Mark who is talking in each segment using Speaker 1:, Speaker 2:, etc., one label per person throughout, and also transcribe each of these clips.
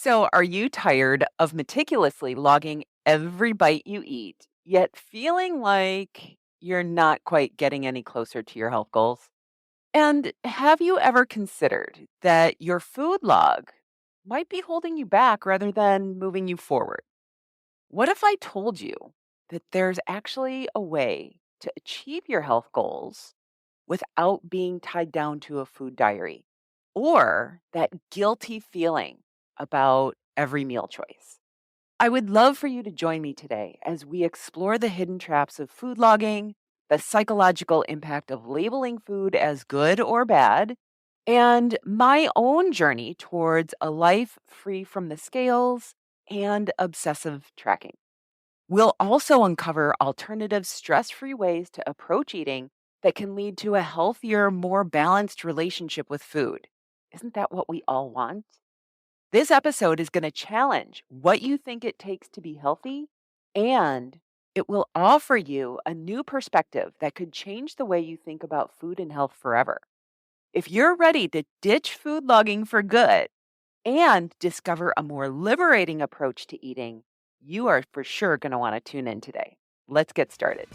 Speaker 1: So, are you tired of meticulously logging every bite you eat, yet feeling like you're not quite getting any closer to your health goals? And have you ever considered that your food log might be holding you back rather than moving you forward? What if I told you that there's actually a way to achieve your health goals without being tied down to a food diary or that guilty feeling about every meal choice? I would love for you to join me today as we explore the hidden traps of food logging, the psychological impact of labeling food as good or bad, and my own journey towards a life free from the scales and obsessive tracking. We'll also uncover alternative stress free ways to approach eating that can lead to a healthier, more balanced relationship with food. Isn't that what we all want? This episode is going to challenge what you think it takes to be healthy, and it will offer you a new perspective that could change the way you think about food and health forever. If you're ready to ditch food logging for good and discover a more liberating approach to eating, you are for sure going to want to tune in today. Let's get started.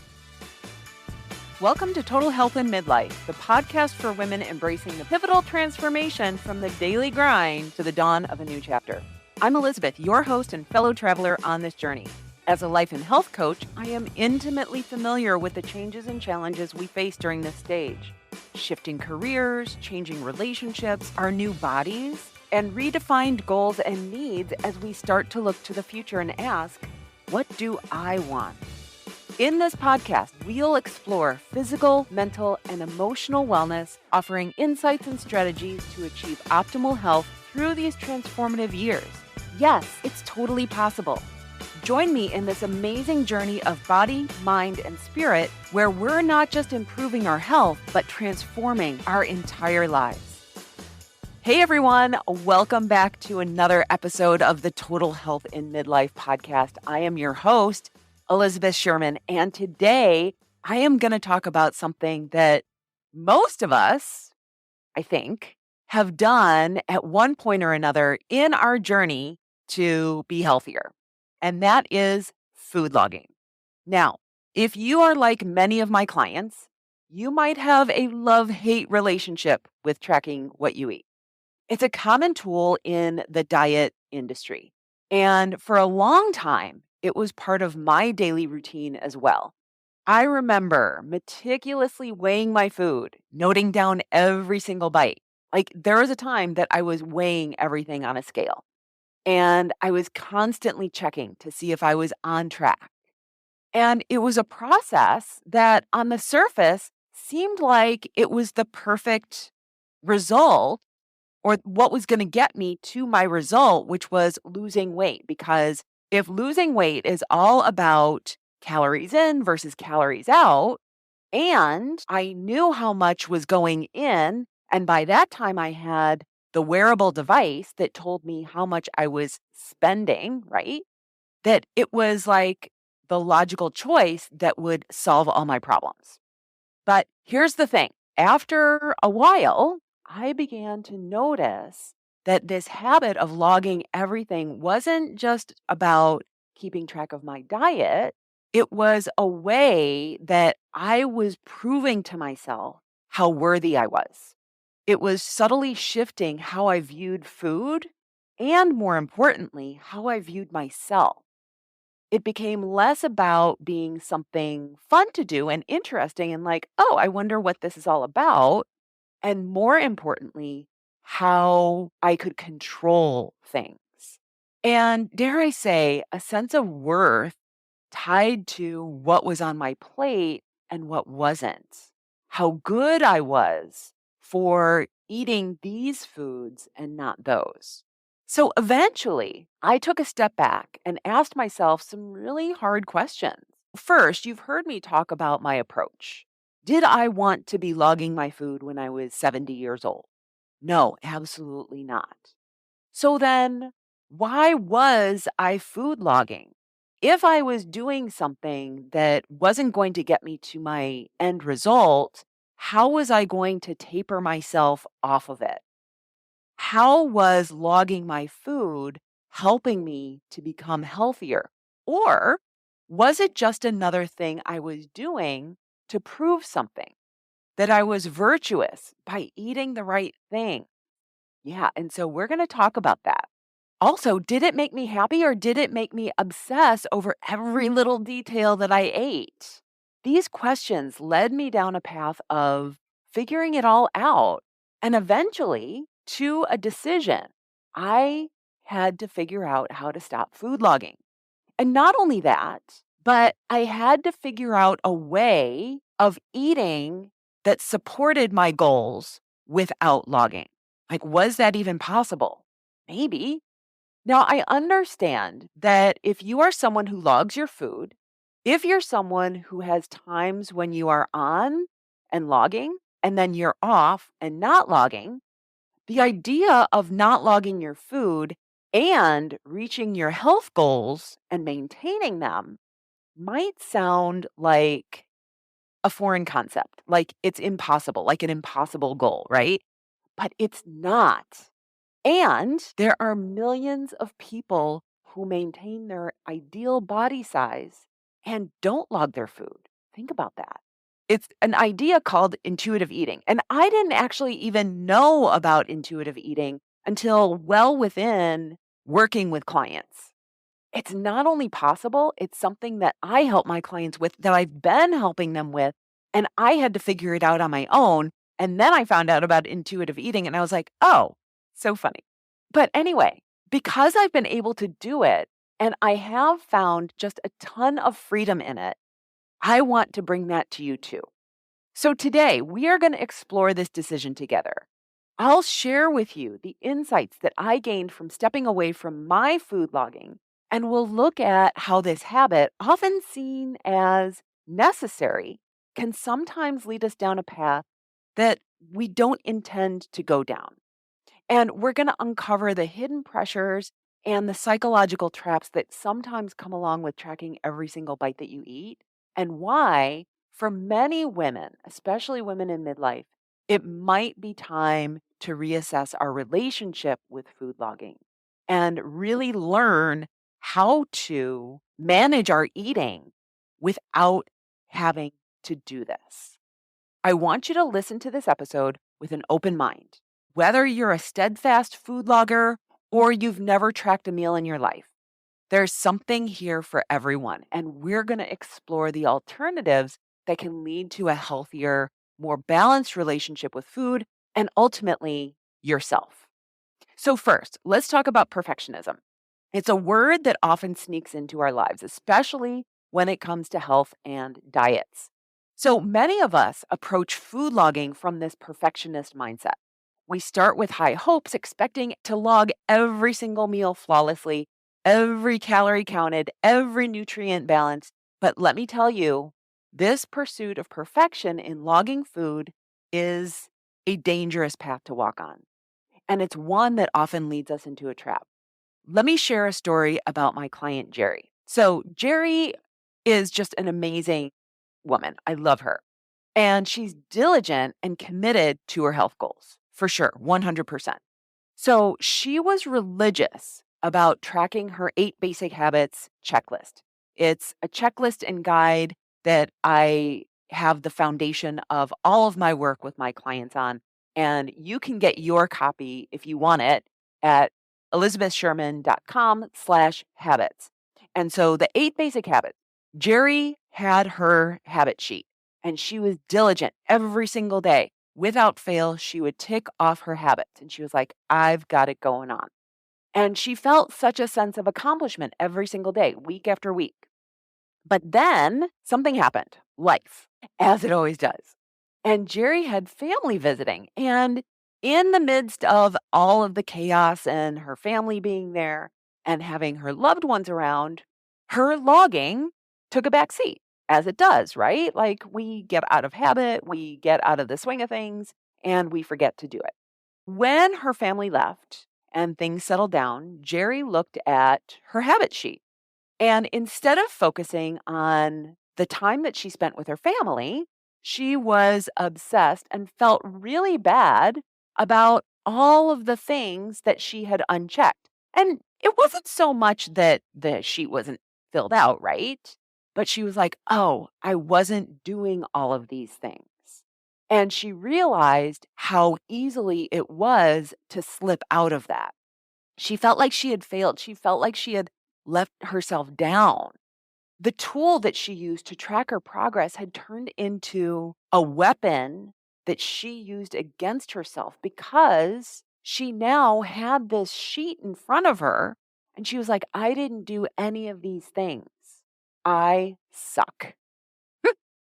Speaker 1: Welcome to Total Health in Midlife, the podcast for women embracing the pivotal transformation from the daily grind to the dawn of a new chapter. I'm Elizabeth, your host and fellow traveler on this journey. As a life and health coach, I am intimately familiar with the changes and challenges we face during this stage. Shifting careers, changing relationships, our new bodies, and redefined goals and needs as we start to look to the future and ask, what do I want? In this podcast, we'll explore physical, mental, and emotional wellness, offering insights and strategies to achieve optimal health through these transformative years. Yes, it's totally possible. Join me in this amazing journey of body, mind, and spirit, where we're not just improving our health, but transforming our entire lives. Hey everyone, welcome back to another episode of the Total Health in Midlife podcast. I am your host, Elizabeth Sherman, and today I am going to talk about something that most of us, I think, have done at one point or another in our journey to be healthier, and that is food logging. Now, if you are like many of my clients, you might have a love-hate relationship with tracking what you eat. It's a common tool in the diet industry, and for a long time, it was part of my daily routine as well. I remember meticulously weighing my food, noting down every single bite. Like there was a time that I was weighing everything on a scale and I was constantly checking to see if I was on track. And it was a process that on the surface seemed like it was the perfect result or what was going to get me to my result, which was losing weight. Because if losing weight is all about calories in versus calories out, and I knew how much was going in, and by that time I had the wearable device that told me how much I was spending, right? That it was like the logical choice that would solve all my problems. But here's the thing. After a while, I began to notice that this habit of logging everything wasn't just about keeping track of my diet. It was a way that I was proving to myself how worthy I was. It was subtly shifting how I viewed food and, more importantly, how I viewed myself. It became less about being something fun to do and interesting and like, oh, I wonder what this is all about. And more importantly, how I could control things. And dare I say, a sense of worth tied to what was on my plate and what wasn't. How good I was for eating these foods and not those. So eventually, I took a step back and asked myself some really hard questions. First, you've heard me talk about my approach. Did I want to be logging my food when I was 70 years old? No, absolutely not. So then, why was I food logging? If I was doing something that wasn't going to get me to my end result, how was I going to taper myself off of it? How was logging my food helping me to become healthier? Or was it just another thing I was doing to prove something, that I was virtuous by eating the right thing? Yeah. And so we're going to talk about that. Also, did it make me happy or did it make me obsess over every little detail that I ate? These questions led me down a path of figuring it all out and eventually to a decision. I had to figure out how to stop food logging. And not only that, but I had to figure out a way of eating that supported my goals without logging. Like, was that even possible? Maybe. Now, I understand that if you are someone who logs your food, if you're someone who has times when you are on and logging and then you're off and not logging, the idea of not logging your food and reaching your health goals and maintaining them might sound like a foreign concept, like it's impossible, like an impossible goal, right? But it's not. And there are millions of people who maintain their ideal body size and don't log their food. Think about that. It's an idea called intuitive eating. And I didn't actually even know about intuitive eating until well within working with clients. It's not only possible, it's something that I help my clients with, that I've been helping them with. And I had to figure it out on my own. And then I found out about intuitive eating and I was like, oh, so funny. But anyway, because I've been able to do it and I have found just a ton of freedom in it, I want to bring that to you too. So today we are going to explore this decision together. I'll share with you the insights that I gained from stepping away from my food logging, and we'll look at how this habit, often seen as necessary, can sometimes lead us down a path that we don't intend to go down. And we're going to uncover the hidden pressures and the psychological traps that sometimes come along with tracking every single bite that you eat, and why, for many women, especially women in midlife, it might be time to reassess our relationship with food logging and really learn how to manage our eating without having to do this. I want you to listen to this episode with an open mind. Whether you're a steadfast food logger or you've never tracked a meal in your life, there's something here for everyone. And we're going to explore the alternatives that can lead to a healthier, more balanced relationship with food and ultimately yourself. So, first, let's talk about perfectionism. It's a word that often sneaks into our lives, especially when it comes to health and diets. So many of us approach food logging from this perfectionist mindset. We start with high hopes, expecting to log every single meal flawlessly, every calorie counted, every nutrient balanced. But let me tell you, this pursuit of perfection in logging food is a dangerous path to walk on. And it's one that often leads us into a trap. Let me share a story about my client, Jerry. So, Jerry is just an amazing woman. I love her. And she's diligent and committed to her health goals, for sure, 100%. So, she was religious about tracking her 8 basic habits checklist. It's a checklist and guide that I have the foundation of all of my work with my clients on. And you can get your copy if you want it at elizabethsherman.com/habits. And so the 8 basic habits, Jerry had her habit sheet and she was diligent every single day. Without fail, she would tick off her habits and she was like, I've got it going on. And she felt such a sense of accomplishment every single day, week after week. But then something happened, life, as it always does. And Jerry had family visiting. And in the midst of all of the chaos and her family being there and having her loved ones around, her logging took a back seat, as it does, right? Like we get out of habit, we get out of the swing of things, and we forget to do it. When her family left and things settled down, Jerry looked at her habit sheet. And instead of focusing on the time that she spent with her family, she was obsessed and felt really bad about all of the things that she had unchecked. And it wasn't so much that the sheet wasn't filled out, right? But she was like, "Oh, I wasn't doing all of these things." And she realized how easily it was to slip out of that. She felt like she had failed. She felt like she had left herself down. The tool that she used to track her progress had turned into a weapon that she used against herself because she now had this sheet in front of her and she was like, I didn't do any of these things. I suck.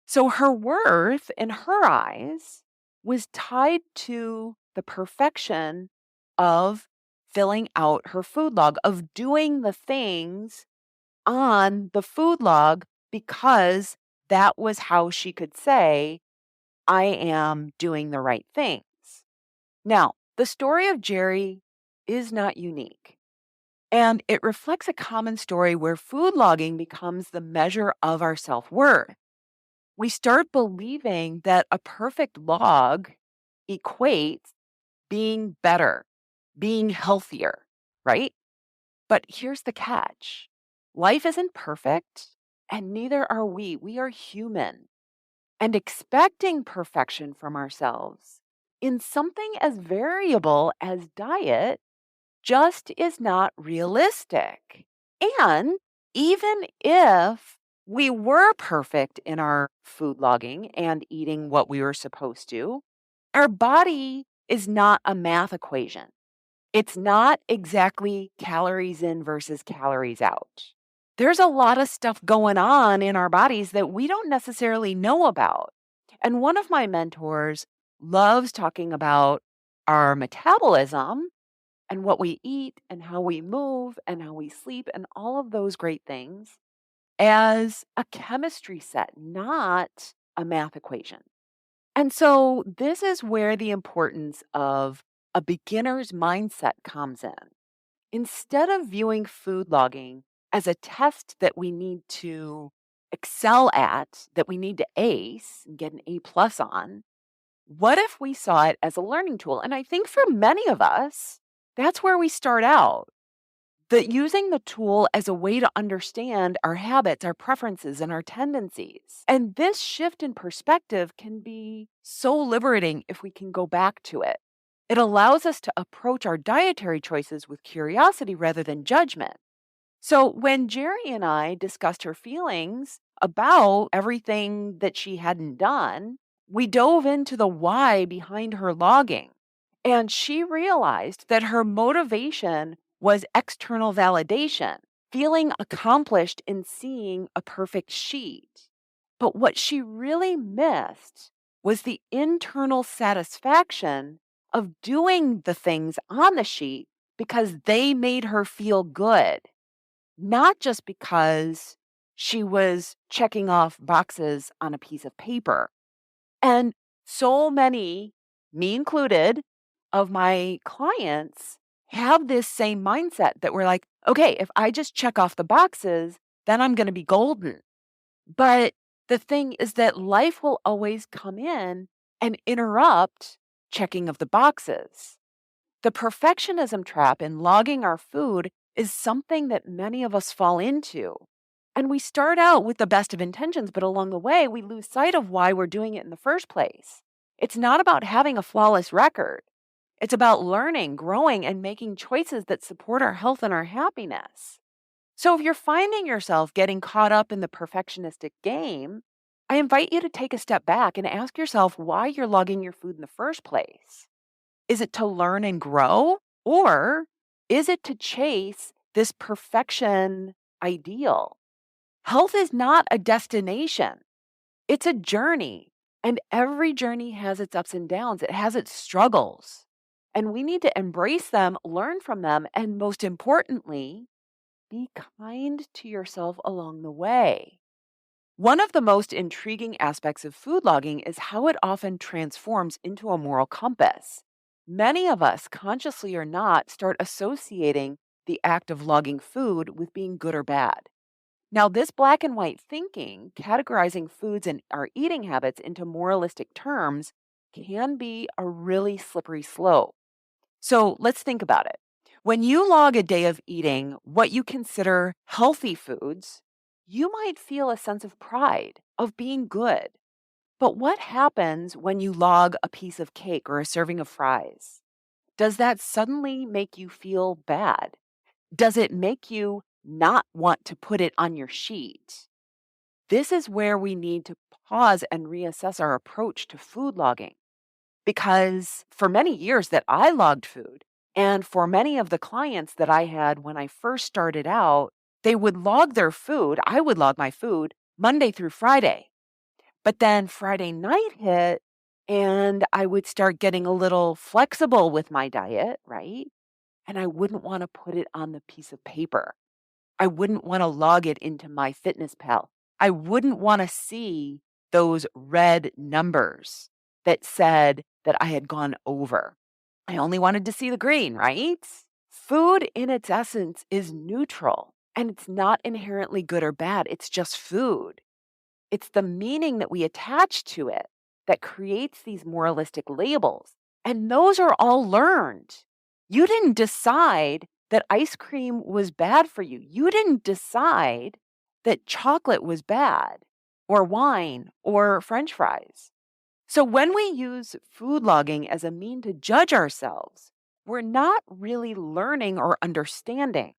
Speaker 1: So her worth in her eyes was tied to the perfection of filling out her food log, of doing the things on the food log because that was how she could say, I am doing the right things. Now, the story of Jerry is not unique, and it reflects a common story where food logging becomes the measure of our self worth. We start believing that a perfect log equates being better, being healthier, right? But here's the catch: life isn't perfect, and neither are we. We are human. And expecting perfection from ourselves in something as variable as diet just is not realistic. And even if we were perfect in our food logging and eating what we were supposed to, our body is not a math equation. It's not exactly calories in versus calories out. There's a lot of stuff going on in our bodies that we don't necessarily know about. And one of my mentors loves talking about our metabolism and what we eat and how we move and how we sleep and all of those great things as a chemistry set, not a math equation. And so this is where the importance of a beginner's mindset comes in. Instead of viewing food logging as a test that we need to excel at, that we need to ace and get an A plus on, what if we saw it as a learning tool? And I think for many of us, that's where we start out. That using the tool as a way to understand our habits, our preferences, and our tendencies. And this shift in perspective can be so liberating if we can go back to it. It allows us to approach our dietary choices with curiosity rather than judgment. So when Jerry and I discussed her feelings about everything that she hadn't done, we dove into the why behind her logging. And she realized that her motivation was external validation, feeling accomplished in seeing a perfect sheet. But what she really missed was the internal satisfaction of doing the things on the sheet because they made her feel good, not just because she was checking off boxes on a piece of paper. And so many, me included, of my clients have this same mindset that we're like, okay, if I just check off the boxes, then I'm going to be golden. But the thing is that life will always come in and interrupt checking of the boxes. The perfectionism trap in logging our food is something that many of us fall into. And we start out with the best of intentions, but along the way, we lose sight of why we're doing it in the first place. It's not about having a flawless record. It's about learning, growing, and making choices that support our health and our happiness. So if you're finding yourself getting caught up in the perfectionistic game, I invite you to take a step back and ask yourself why you're logging your food in the first place. Is it to learn and grow? Or is it to chase this perfection ideal? Health is not a destination, it's a journey. And every journey has its ups and downs, it has its struggles. And we need to embrace them, learn from them, and most importantly, be kind to yourself along the way. One of the most intriguing aspects of food logging is how it often transforms into a moral compass. Many of us, consciously or not, start associating the act of logging food with being good or bad. Now, this black and white thinking, categorizing foods and our eating habits into moralistic terms, can be a really slippery slope. So let's think about it. When you log a day of eating what you consider healthy foods, you might feel a sense of pride, of being good. But what happens when you log a piece of cake or a serving of fries? Does that suddenly make you feel bad? Does it make you not want to put it on your sheet? This is where we need to pause and reassess our approach to food logging. Because for many years that I logged food, and for many of the clients that I had when I first started out, they would log their food. I would log my food Monday through Friday. But then Friday night hit, and I would start getting a little flexible with my diet, right? And I wouldn't want to put it on the piece of paper. I wouldn't want to log it into my fitness pal. I wouldn't want to see those red numbers that said that I had gone over. I only wanted to see the green, right? Food in its essence is neutral and it's not inherently good or bad. It's just food. It's the meaning that we attach to it that creates these moralistic labels. And those are all learned. You didn't decide that ice cream was bad for you. You didn't decide that chocolate was bad or wine or french fries. So when we use food logging as a mean to judge ourselves, we're not really learning or understanding.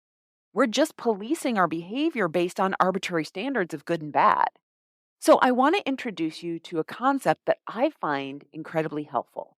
Speaker 1: We're just policing our behavior based on arbitrary standards of good and bad. So, I want to introduce you to a concept that I find incredibly helpful.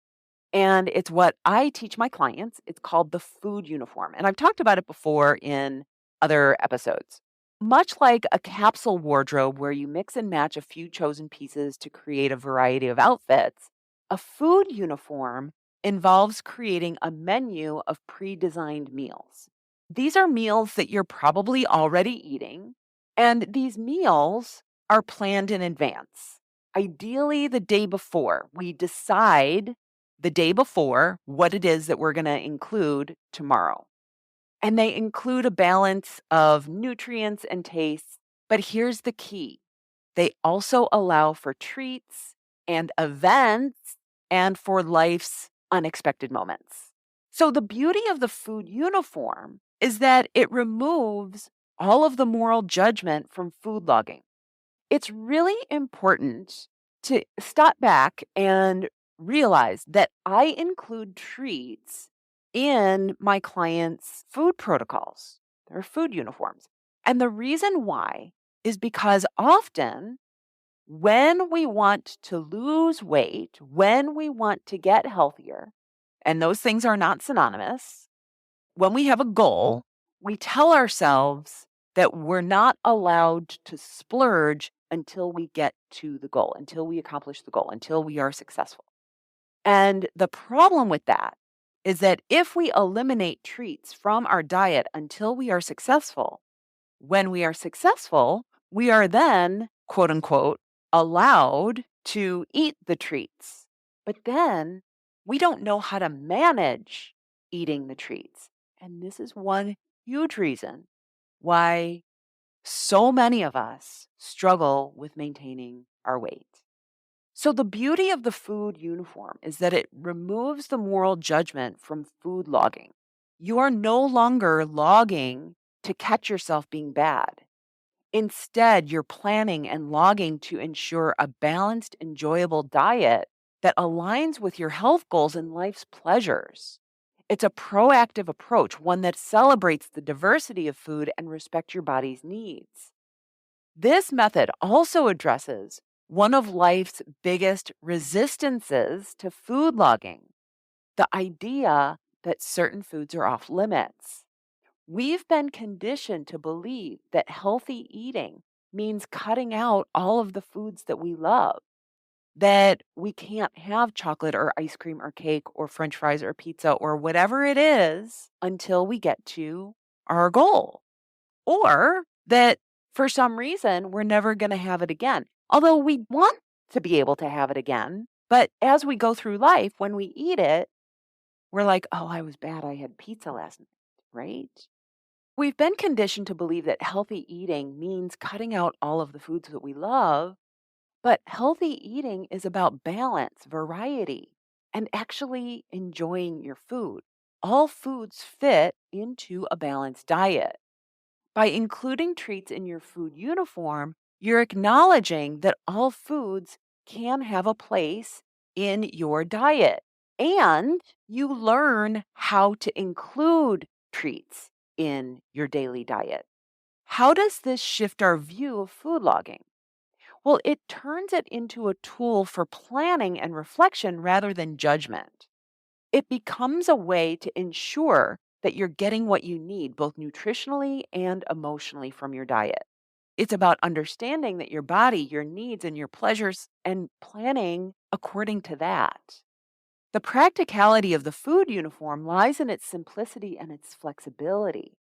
Speaker 1: And it's what I teach my clients. It's called the food uniform. And I've talked about it before in other episodes. Much like a capsule wardrobe where you mix and match a few chosen pieces to create a variety of outfits, a food uniform involves creating a menu of pre designed meals. These are meals that you're probably already eating, and these meals are planned in advance. Ideally, the day before, we decide the day before what it is that we're going to include tomorrow. And they include a balance of nutrients and tastes. But here's the key, they also allow for treats and events and for life's unexpected moments. So, the beauty of the food uniform is that it removes all of the moral judgment from food logging. It's really important to stop back and realize that I include treats in my clients' food protocols, their food uniforms. And the reason why is because often when we want to lose weight, when we want to get healthier, and those things are not synonymous, when we have a goal, we tell ourselves that we're not allowed to splurge until we get to the goal, until we accomplish the goal, until we are successful. And the problem with that is that if we eliminate treats from our diet until we are successful, when we are successful, we are then, quote unquote, allowed to eat the treats. But then we don't know how to manage eating the treats. And this is one huge reason why so many of us struggle with maintaining our weight. So, the beauty of the food uniform is that it removes the moral judgment from food logging. You are no longer logging to catch yourself being bad. Instead, you're planning and logging to ensure a balanced, enjoyable diet that aligns with your health goals and life's pleasures. It's a proactive approach, one that celebrates the diversity of food and respects your body's needs. This method also addresses one of life's biggest resistances to food logging, the idea that certain foods are off limits. We've been conditioned to believe that healthy eating means cutting out all of the foods that we love, that we can't have chocolate or ice cream or cake or french fries or pizza or whatever it is until we get to our goal, or that for some reason we're never going to have it again. Although we want to be able to have it again, but as we go through life, when we eat it, we're like, oh, I was bad. I had pizza last night, right? We've been conditioned to believe that healthy eating means cutting out all of the foods that we love, but healthy eating is about balance, variety, and actually enjoying your food. all foods fit into a balanced diet. By including treats in your food uniform, you're acknowledging that all foods can have a place in your diet. And you learn how to include treats in your daily diet. How does this shift our view of food logging? Well, it turns it into a tool for planning and reflection rather than judgment. It becomes a way to ensure that you're getting what you need, both nutritionally and emotionally, from your diet. It's about understanding that your body, your needs, and your pleasures, and planning according to that. The practicality of the food uniform lies in its simplicity and its flexibility.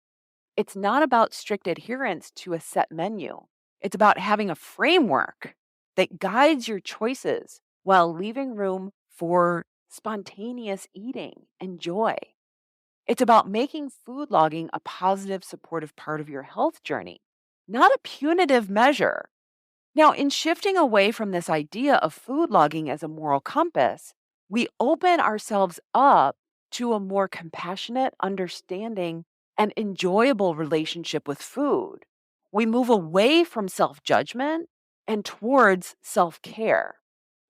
Speaker 1: It's not about strict adherence to a set menu. It's about having a framework that guides your choices while leaving room for spontaneous eating and joy. It's about making food logging a positive, supportive part of your health journey, not a punitive measure. Now, in shifting away from this idea of food logging as a moral compass, we open ourselves up to a more compassionate, understanding, and enjoyable relationship with food. We move away from self judgment and towards self care.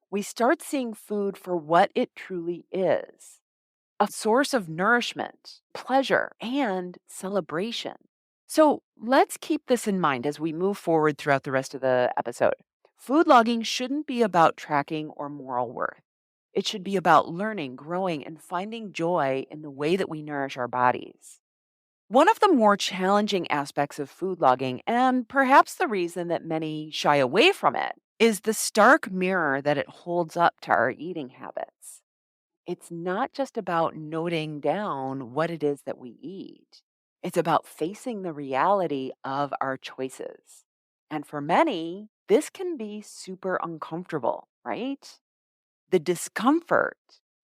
Speaker 1: We start seeing food for what it truly is, a source of nourishment, pleasure, and celebration. So let's keep this in mind as we move forward throughout the rest of the episode. Food logging shouldn't be about tracking or moral worth. It should be about learning, growing, and finding joy in the way that we nourish our bodies. One of the more challenging aspects of food logging, and perhaps the reason that many shy away from it, is the stark mirror that it holds up to our eating habits. It's not just about noting down what it is that we eat. It's about facing the reality of our choices. And for many, this can be super uncomfortable, right? The discomfort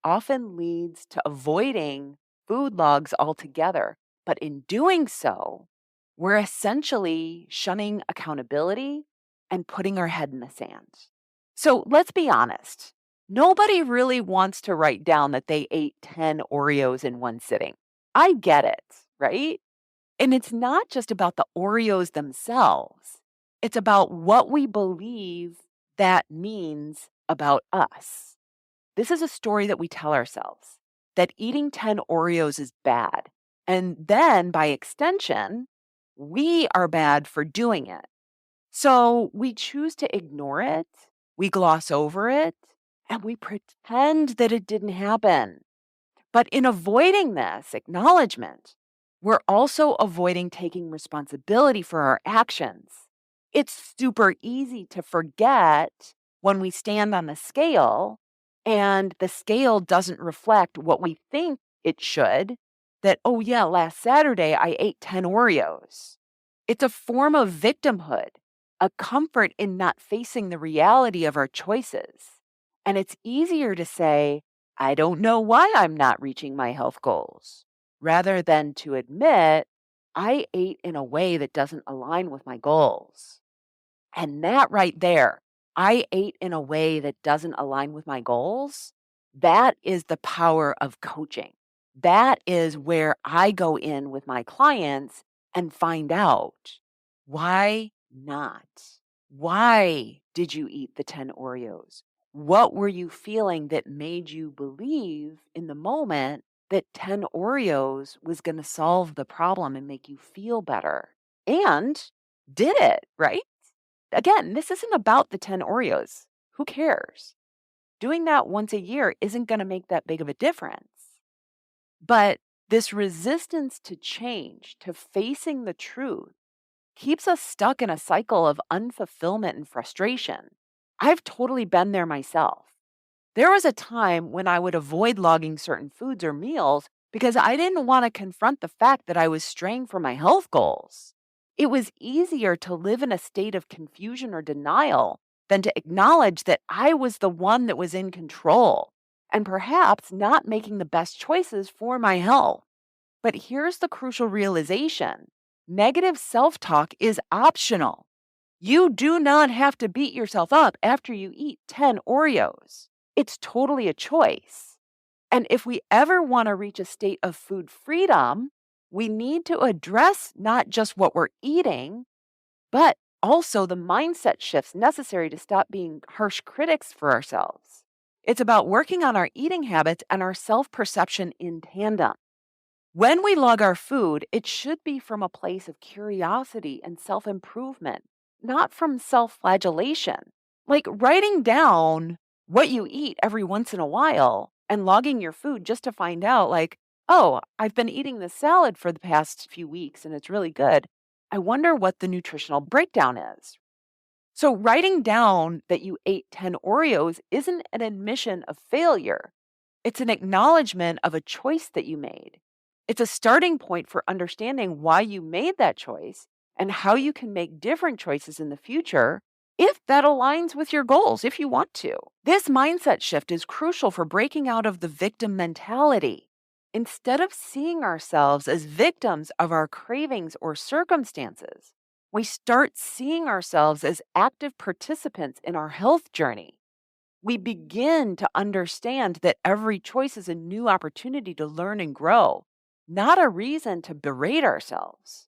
Speaker 1: often leads to avoiding food logs altogether. But in doing so, we're essentially shunning accountability and putting our head in the sand. So let's be honest. Nobody really wants to write down that they ate 10 Oreos in one sitting. I get it, right? And it's not just about the Oreos themselves, it's about what we believe that means about us. This is a story that we tell ourselves that eating 10 Oreos is bad. And then by extension, we are bad for doing it. So we choose to ignore it, we gloss over it, and we pretend that it didn't happen. But in avoiding this acknowledgement, we're also avoiding taking responsibility for our actions. It's super easy to forget when we stand on the scale and the scale doesn't reflect what we think it should, that, oh, yeah, last Saturday I ate 10 Oreos. It's a form of victimhood, a comfort in not facing the reality of our choices. And it's easier to say, I don't know why I'm not reaching my health goals, rather than to admit I ate in a way that doesn't align with my goals. And that right there, I ate in a way that doesn't align with my goals. That is the power of coaching. That is where I go in with my clients and find out why not? Why did you eat the 10 Oreos? What were you feeling that made you believe in the moment that 10 Oreos was going to solve the problem and make you feel better? And did it, right? Again, this isn't about the 10 Oreos. Who cares? Doing that once a year isn't going to make that big of a difference. But this resistance to change, to facing the truth, keeps us stuck in a cycle of unfulfillment and frustration. I've totally been there myself. There was a time when I would avoid logging certain foods or meals because I didn't want to confront the fact that I was straying from my health goals. It was easier to live in a state of confusion or denial than to acknowledge that I was the one that was in control and perhaps not making the best choices for my health. But here's the crucial realization: negative self talk is optional. You do not have to beat yourself up after you eat 10 Oreos. It's totally a choice. And if we ever want to reach a state of food freedom, we need to address not just what we're eating, but also the mindset shifts necessary to stop being harsh critics for ourselves. It's about working on our eating habits and our self perception in tandem. When we log our food, it should be from a place of curiosity and self improvement, not from self flagellation. Like writing down what you eat every once in a while and logging your food just to find out, like, oh, I've been eating this salad for the past few weeks and it's really good. I wonder what the nutritional breakdown is. So, writing down that you ate 10 Oreos isn't an admission of failure. It's an acknowledgement of a choice that you made. It's a starting point for understanding why you made that choice and how you can make different choices in the future if that aligns with your goals, if you want to. This mindset shift is crucial for breaking out of the victim mentality. Instead of seeing ourselves as victims of our cravings or circumstances, we start seeing ourselves as active participants in our health journey. We begin to understand that every choice is a new opportunity to learn and grow, not a reason to berate ourselves.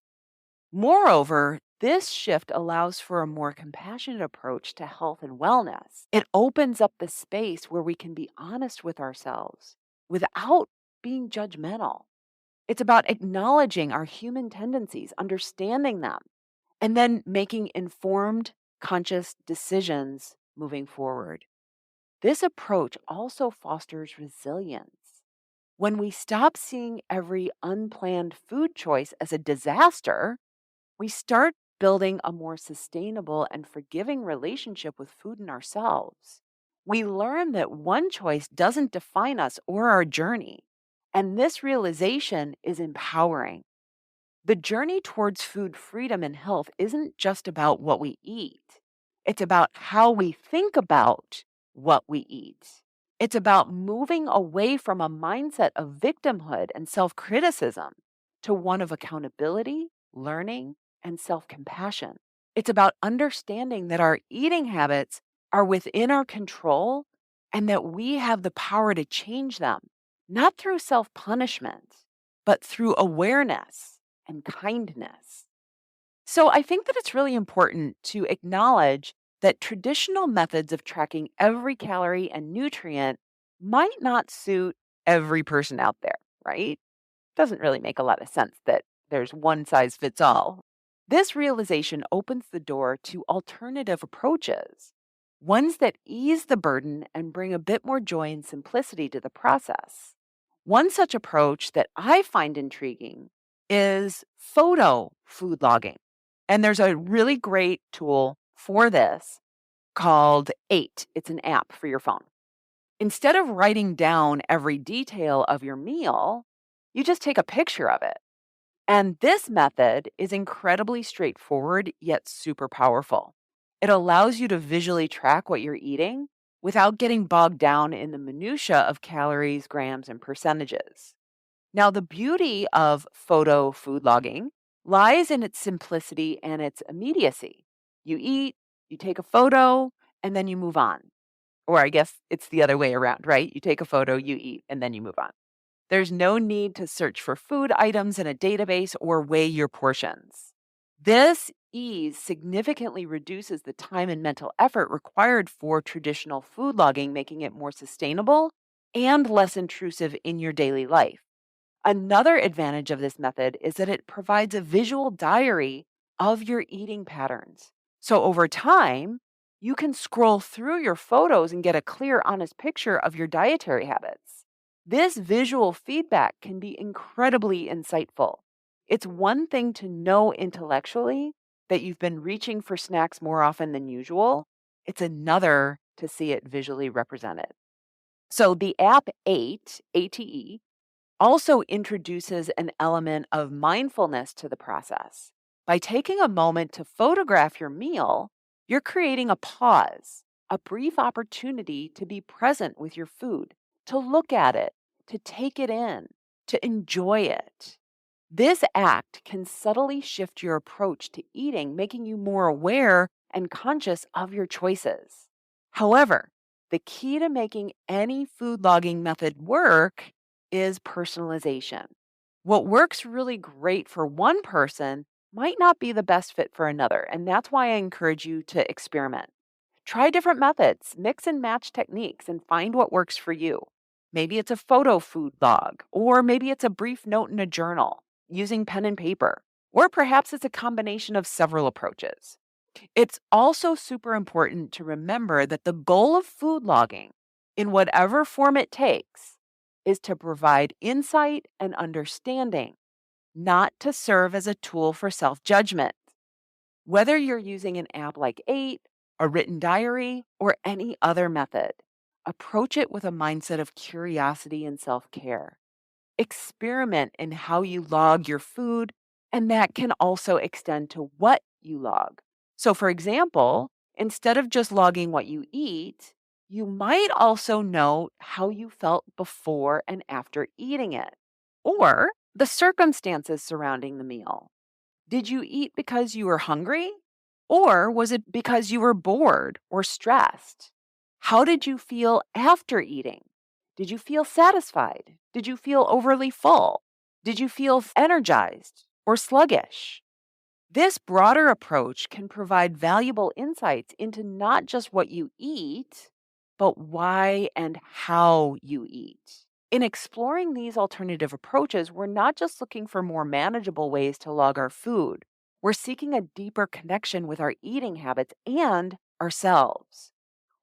Speaker 1: Moreover, this shift allows for a more compassionate approach to health and wellness. It opens up the space where we can be honest with ourselves without being judgmental. It's about acknowledging our human tendencies, understanding them, and then making informed, conscious decisions moving forward. This approach also fosters resilience. When we stop seeing every unplanned food choice as a disaster, we start building a more sustainable and forgiving relationship with food and ourselves. We learn that one choice doesn't define us or our journey, and this realization is empowering. The journey towards food freedom and health isn't just about what we eat. It's about how we think about what we eat. It's about moving away from a mindset of victimhood and self criticism to one of accountability, learning, and self compassion. It's about understanding that our eating habits are within our control and that we have the power to change them, not through self punishment, but through awareness and kindness. So I think that it's really important to acknowledge that traditional methods of tracking every calorie and nutrient might not suit every person out there, right? Doesn't really make a lot of sense that there's one size fits all. This realization opens the door to alternative approaches, ones that ease the burden and bring a bit more joy and simplicity to the process. One such approach that I find intriguing is photo food logging. And there's a really great tool for this called 8. It's an app for your phone. Instead of writing down every detail of your meal, you just take a picture of it. And this method is incredibly straightforward, yet super powerful. It allows you to visually track what you're eating without getting bogged down in the minutia of calories, grams, and percentages. Now, the beauty of photo food logging lies in its simplicity and its immediacy. You eat, you take a photo, and then you move on. Or I guess it's the other way around, right? You take a photo, you eat, and then you move on. There's no need to search for food items in a database or weigh your portions. This ease significantly reduces the time and mental effort required for traditional food logging, making it more sustainable and less intrusive in your daily life. Another advantage of this method is that it provides a visual diary of your eating patterns. So over time, you can scroll through your photos and get a clear, honest picture of your dietary habits. This visual feedback can be incredibly insightful. It's one thing to know intellectually that you've been reaching for snacks more often than usual. It's another to see it visually represented. So the app 8, ATE, also introduces an element of mindfulness to the process. By taking a moment to photograph your meal, you're creating a pause, a brief opportunity to be present with your food, to look at it, to take it in, to enjoy it. This act can subtly shift your approach to eating, making you more aware and conscious of your choices. However, The key to making any food logging method work is personalization. What works really great for one person might not be the best fit for another. And that's why I encourage you to experiment. Try different methods, mix and match techniques, and find what works for you. Maybe it's a photo food log, or maybe it's a brief note in a journal using pen and paper, or perhaps it's a combination of several approaches. It's also super important to remember that the goal of food logging, in whatever form it takes, is to provide insight and understanding, not to serve as a tool for self judgment. Whether you're using an app like 8, a written diary, or any other method, approach it with a mindset of curiosity and self care. Experiment in how you log your food, and that can also extend to what you log. So, for example, instead of just logging what you eat, you might also note how you felt before and after eating it, or the circumstances surrounding the meal. Did you eat because you were hungry? Or was it because you were bored or stressed? How did you feel after eating? Did you feel satisfied? Did you feel overly full? Did you feel energized or sluggish? This broader approach can provide valuable insights into not just what you eat, but why and how you eat. In exploring these alternative approaches, we're not just looking for more manageable ways to log our food. We're seeking a deeper connection with our eating habits and ourselves.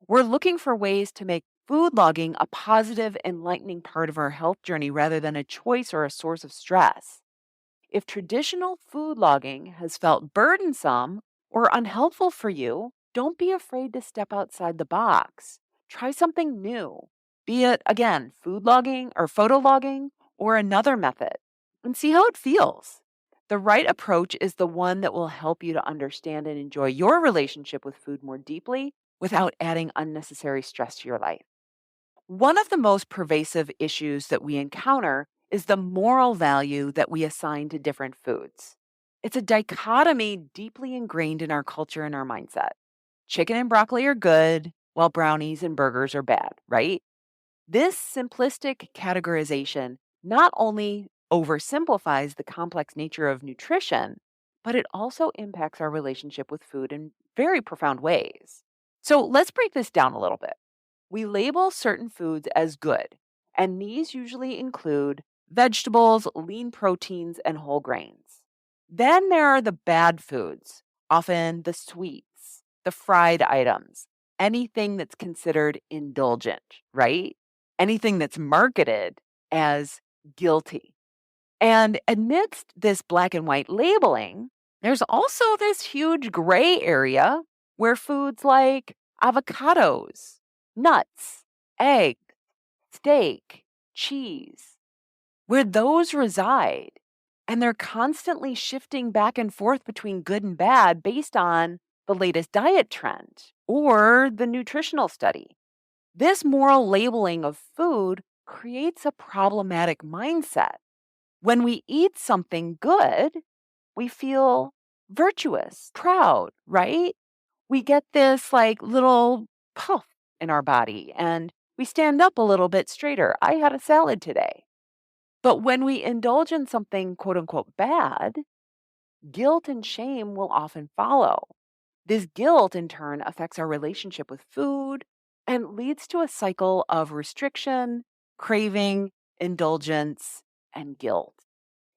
Speaker 1: We're looking for ways to make food logging a positive, enlightening part of our health journey rather than a choice or a source of stress. If traditional food logging has felt burdensome or unhelpful for you, don't be afraid to step outside the box. Try something new, be it, again, food logging or photo logging or another method, and see how it feels. The right approach is the one that will help you to understand and enjoy your relationship with food more deeply without adding unnecessary stress to your life. One of the most pervasive issues that we encounter is the moral value that we assign to different foods. It's a dichotomy deeply ingrained in our culture and our mindset. Chicken and broccoli are good, while brownies and burgers are bad, right? This simplistic categorization not only oversimplifies the complex nature of nutrition, but it also impacts our relationship with food in very profound ways. So let's break this down a little bit. We label certain foods as good, and these usually include vegetables, lean proteins, and whole grains. Then there are the bad foods, often the sweets, the fried items, anything that's considered indulgent, right? Anything that's marketed as guilty. And amidst this black and white labeling, there's also this huge gray area where foods like avocados, nuts, egg, steak, cheese, where those reside. And they're constantly shifting back and forth between good and bad based on the latest diet trend or the nutritional study. This moral labeling of food creates a problematic mindset. When we eat something good, we feel virtuous, proud, right? We get this like little puff in our body and we stand up a little bit straighter. I had a salad today. But when we indulge in something quote unquote bad, guilt and shame will often follow. This guilt, in turn, affects our relationship with food and leads to a cycle of restriction, craving, indulgence, and guilt.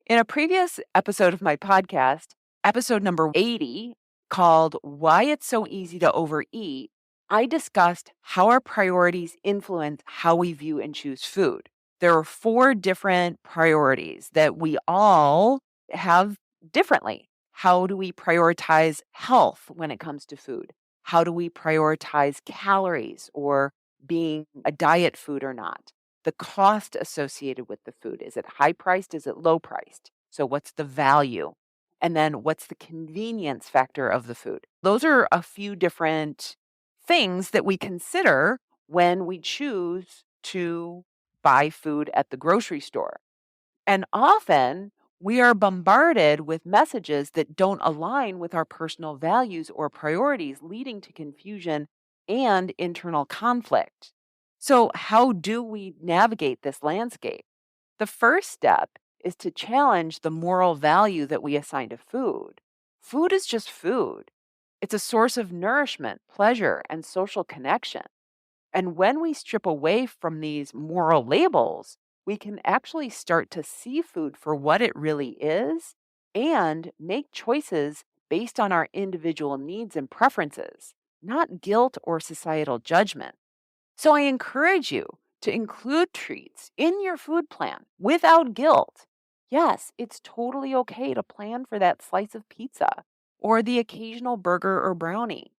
Speaker 1: In a previous episode of my podcast, episode number 80, called Why It's So Easy to Overeat, I discussed how our priorities influence how we view and choose food. There are 4 different priorities that we all have differently. How do we prioritize health when it comes to food? How do we prioritize calories or being a diet food or not? The cost associated with the food. Is it high priced? Is it low priced? So, what's the value? And then, what's the convenience factor of the food? Those are a few different things that we consider when we choose to buy food at the grocery store. And often we are bombarded with messages that don't align with our personal values or priorities, leading to confusion and internal conflict. So, how do we navigate this landscape? The first step is to challenge the moral value that we assign to food. Food is just food. It's a source of nourishment, pleasure, and social connection. And when we strip away from these moral labels, we can actually start to see food for what it really is and make choices based on our individual needs and preferences, not guilt or societal judgment. So I encourage you to include treats in your food plan without guilt. Yes, it's totally okay to plan for that slice of pizza or the occasional burger or brownie.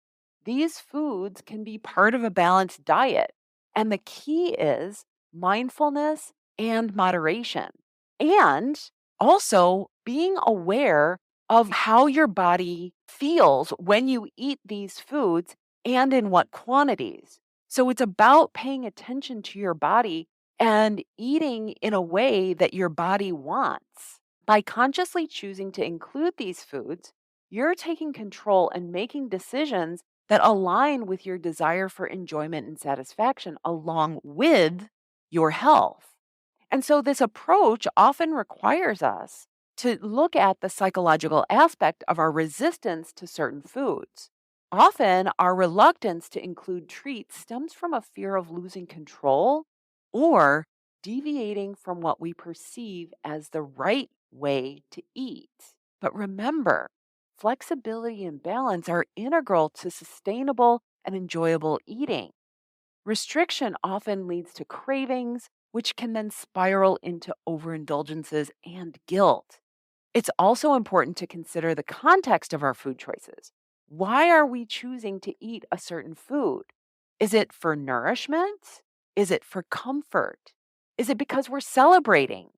Speaker 1: These foods can be part of a balanced diet. And the key is mindfulness and moderation. And also being aware of how your body feels when you eat these foods and in what quantities. So it's about paying attention to your body and eating in a way that your body wants. By consciously choosing to include these foods, you're taking control and making decisions that align with your desire for enjoyment and satisfaction along with your health. And so this approach often requires us to look at the psychological aspect of our resistance to certain foods. Often, our reluctance to include treats stems from a fear of losing control or deviating from what we perceive as the right way to eat. But remember, flexibility and balance are integral to sustainable and enjoyable eating. Restriction often leads to cravings, which can then spiral into overindulgences and guilt. It's also important to consider the context of our food choices. Why are we choosing to eat a certain food? Is it for nourishment? Is it for comfort? Is it because we're celebrating?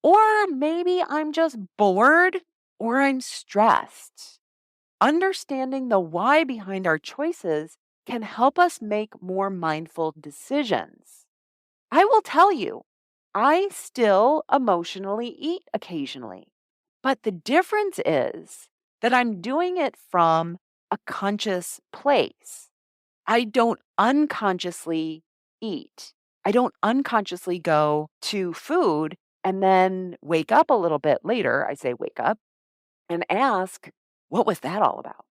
Speaker 1: Or maybe I'm just bored or I'm stressed. Understanding the why behind our choices can help us make more mindful decisions. I will tell you, I still emotionally eat occasionally, but the difference is that I'm doing it from a conscious place. I don't unconsciously eat. I don't unconsciously go to food and then wake up a little bit later. I say wake up and ask, what was that all about?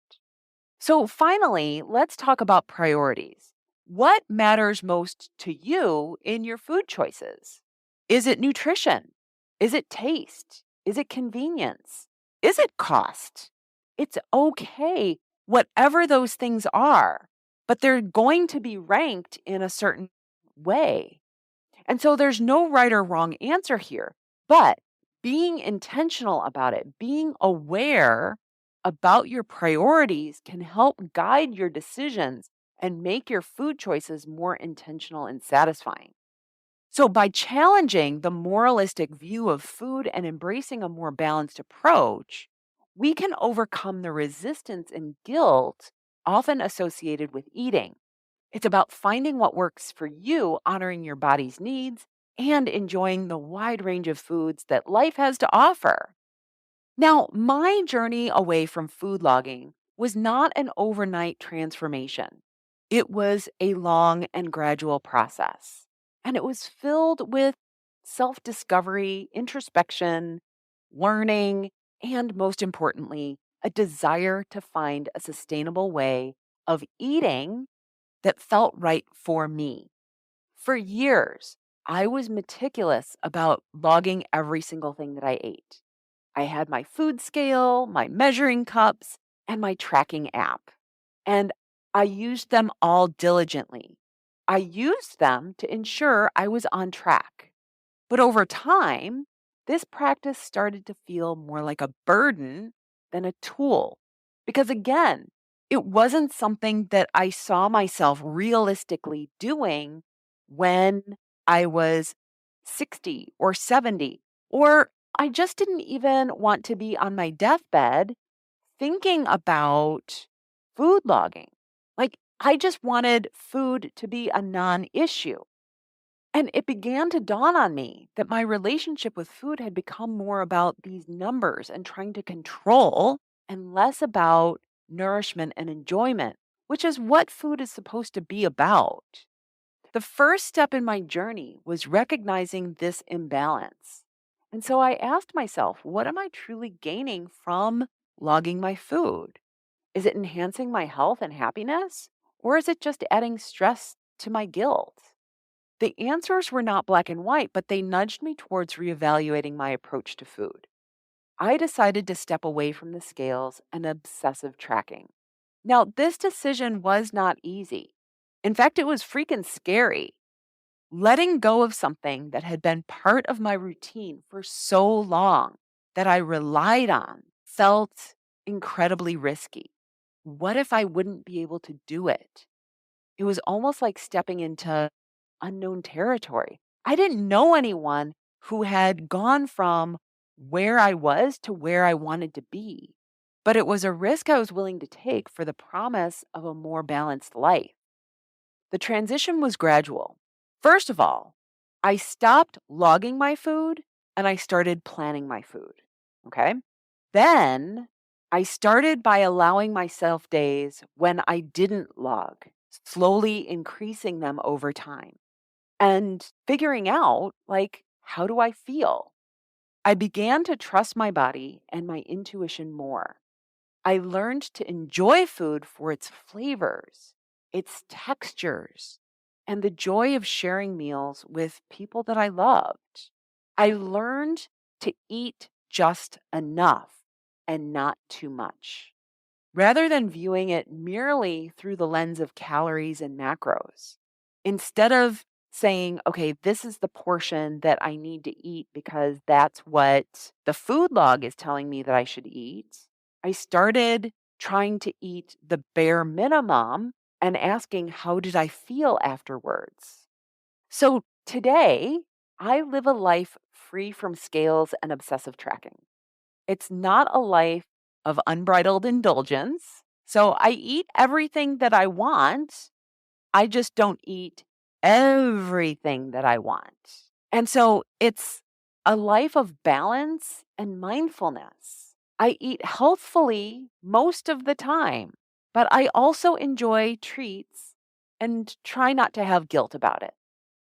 Speaker 1: So, finally, let's talk about priorities. What matters most to you in your food choices? Is it nutrition? Is it taste? Is it convenience? Is it cost? It's okay, whatever those things are, but they're going to be ranked in a certain way. And so there's no right or wrong answer here, but being intentional about it, being aware about your priorities can help guide your decisions and make your food choices more intentional and satisfying. So, by challenging the moralistic view of food and embracing a more balanced approach, we can overcome the resistance and guilt often associated with eating. It's about finding what works for you, honoring your body's needs, and enjoying the wide range of foods that life has to offer. Now, my journey away from food logging was not an overnight transformation. It was a long and gradual process, and it was filled with self discovery, introspection, learning, and most importantly, a desire to find a sustainable way of eating that felt right for me. For years, I was meticulous about logging every single thing that I ate. I had my food scale, my measuring cups, and my tracking app. And I used them all diligently. I used them to ensure I was on track. But over time, this practice started to feel more like a burden than a tool. Because again, it wasn't something that I saw myself realistically doing when I was 60 or 70, or I just didn't even want to be on my deathbed thinking about food logging. Like, I just wanted food to be a non issue. And it began to dawn on me that my relationship with food had become more about these numbers and trying to control and less about nourishment and enjoyment, which is what food is supposed to be about. The first step in my journey was recognizing this imbalance. And so I asked myself, what am I truly gaining from logging my food? Is it enhancing my health and happiness? Or is it just adding stress to my guilt? The answers were not black and white, but they nudged me towards reevaluating my approach to food. I decided to step away from the scales and obsessive tracking. Now, this decision was not easy. In fact, it was freaking scary. Letting go of something that had been part of my routine for so long that I relied on felt incredibly risky. What if I wouldn't be able to do it? It was almost like stepping into unknown territory. I didn't know anyone who had gone from where I was to where I wanted to be, but it was a risk I was willing to take for the promise of a more balanced life. The transition was gradual. First of all, I stopped logging my food and I started planning my food. Okay. Then I started by allowing myself days when I didn't log, slowly increasing them over time and figuring out, like, how do I feel? I began to trust my body and my intuition more. I learned to enjoy food for its flavors, its textures, and the joy of sharing meals with people that I loved. I learned to eat just enough and not too much, rather than viewing it merely through the lens of calories and macros. Instead of saying, okay, this is the portion that I need to eat because that's what the food log is telling me that I should eat, I started trying to eat the bare minimum and asking, how did I feel afterwards? So today, I live a life free from scales and obsessive tracking. It's not a life of unbridled indulgence. So I eat everything that I want. I just don't eat everything that I want. And so it's a life of balance and mindfulness. I eat healthfully most of the time, but I also enjoy treats and try not to have guilt about it.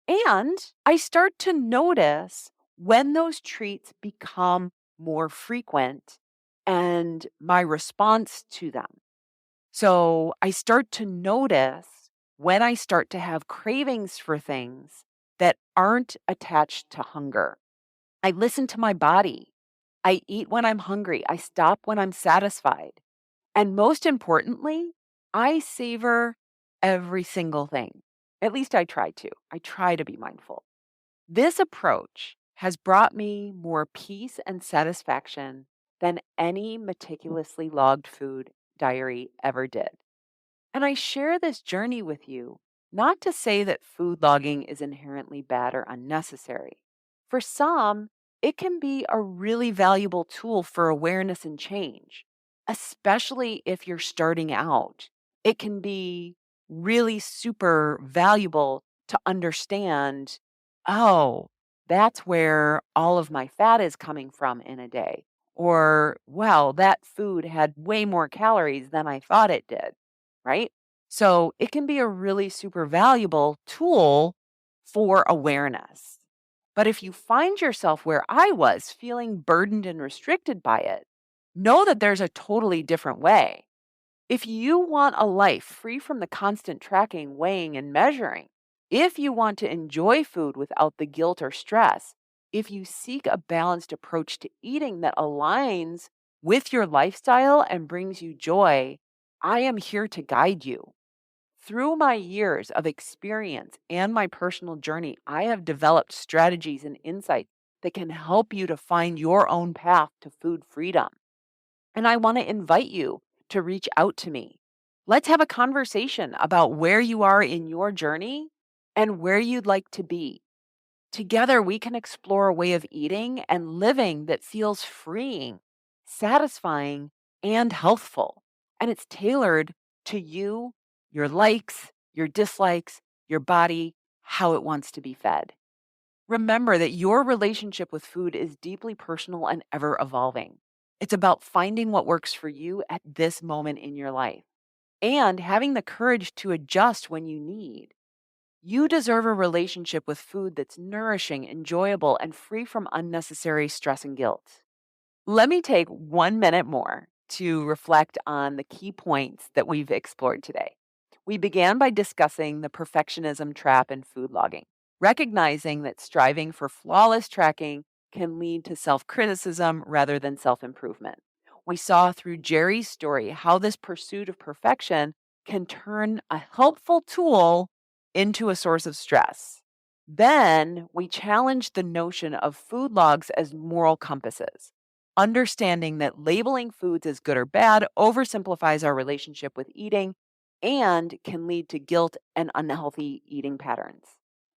Speaker 1: And I start to notice when those treats become more frequent and my response to them. So I start to notice when I start to have cravings for things that aren't attached to hunger. I listen to my body. I eat when I'm hungry. I stop when I'm satisfied. And most importantly, I savor every single thing. At least I try to. I try to be mindful. This approach has brought me more peace and satisfaction than any meticulously logged food diary ever did. And I share this journey with you not to say that food logging is inherently bad or unnecessary. For some, it can be a really valuable tool for awareness and change, especially if you're starting out. It can be really super valuable to understand, oh, that's where all of my fat is coming from in a day. Or, wow, that food had way more calories than I thought it did, right? So it can be a really super valuable tool for awareness. But if you find yourself where I was feeling burdened and restricted by it, know that there's a totally different way. If you want a life free from the constant tracking, weighing, and measuring, if you want to enjoy food without the guilt or stress, if you seek a balanced approach to eating that aligns with your lifestyle and brings you joy, I am here to guide you. Through my years of experience and my personal journey, I have developed strategies and insights that can help you to find your own path to food freedom. And I want to invite you to reach out to me. Let's have a conversation about where you are in your journey and where you'd like to be. Together, we can explore a way of eating and living that feels freeing, satisfying, and healthful. And it's tailored to you, your likes, your dislikes, your body, how it wants to be fed. Remember that your relationship with food is deeply personal and ever evolving. It's about finding what works for you at this moment in your life. and having the courage to adjust when you need. You deserve a relationship with food that's nourishing, enjoyable, and free from unnecessary stress and guilt. Let me take 1 minute more to reflect on the key points that we've explored today. We began by discussing the perfectionism trap in food logging, recognizing that striving for flawless tracking can lead to self criticism rather than self improvement. We saw through Jerry's story how this pursuit of perfection can turn a helpful tool into a source of stress. Then we challenged the notion of food logs as moral compasses. Understanding that labeling foods as good or bad oversimplifies our relationship with eating and can lead to guilt and unhealthy eating patterns.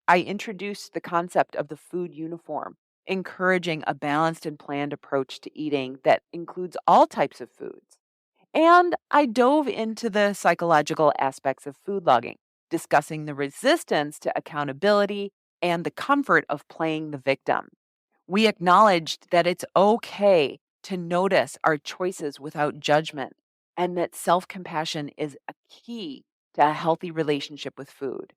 Speaker 1: I introduced the concept of the food uniform, encouraging a balanced and planned approach to eating that includes all types of foods. And I dove into the psychological aspects of food logging, discussing the resistance to accountability and the comfort of playing the victim. We acknowledged that it's okay to notice our choices without judgment and that self compassion is a key to a healthy relationship with food.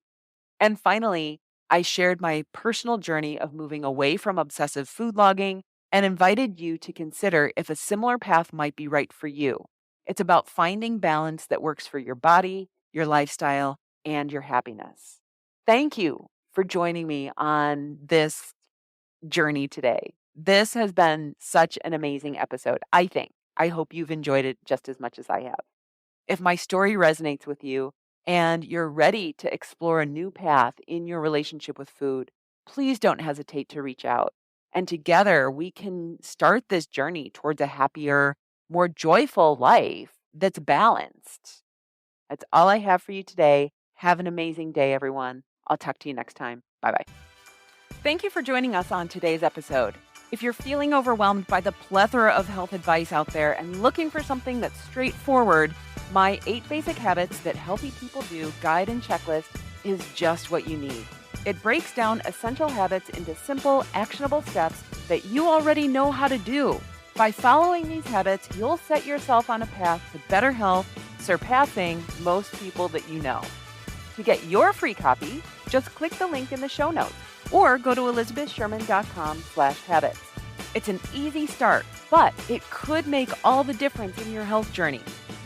Speaker 1: And finally, I shared my personal journey of moving away from obsessive food logging and invited you to consider if a similar path might be right for you. It's about finding balance that works for your body, your lifestyle, and your happiness. Thank you for joining me on this journey today. This has been such an amazing episode, I think. I hope you've enjoyed it just as much as I have. If my story resonates with you and you're ready to explore a new path in your relationship with food, please don't hesitate to reach out. And together we can start this journey towards a happier, more joyful life that's balanced. That's all I have for you today. Have an amazing day, everyone. I'll talk to you next time. Bye bye. Thank you for joining us on today's episode. If you're feeling overwhelmed by the plethora of health advice out there and looking for something that's straightforward, my 8 Basic Habits That Healthy People Do guide and checklist is just what you need. It breaks down essential habits into simple, actionable steps that you already know how to do. By following these habits, you'll set yourself on a path to better health, surpassing most people that you know. To get your free copy, just click the link in the show notes or go to elizabethsherman.com/habits. It's an easy start, but it could make all the difference in your health journey.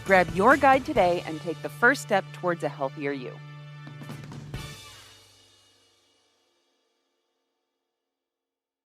Speaker 1: Grab your guide today and take the first step towards a healthier you.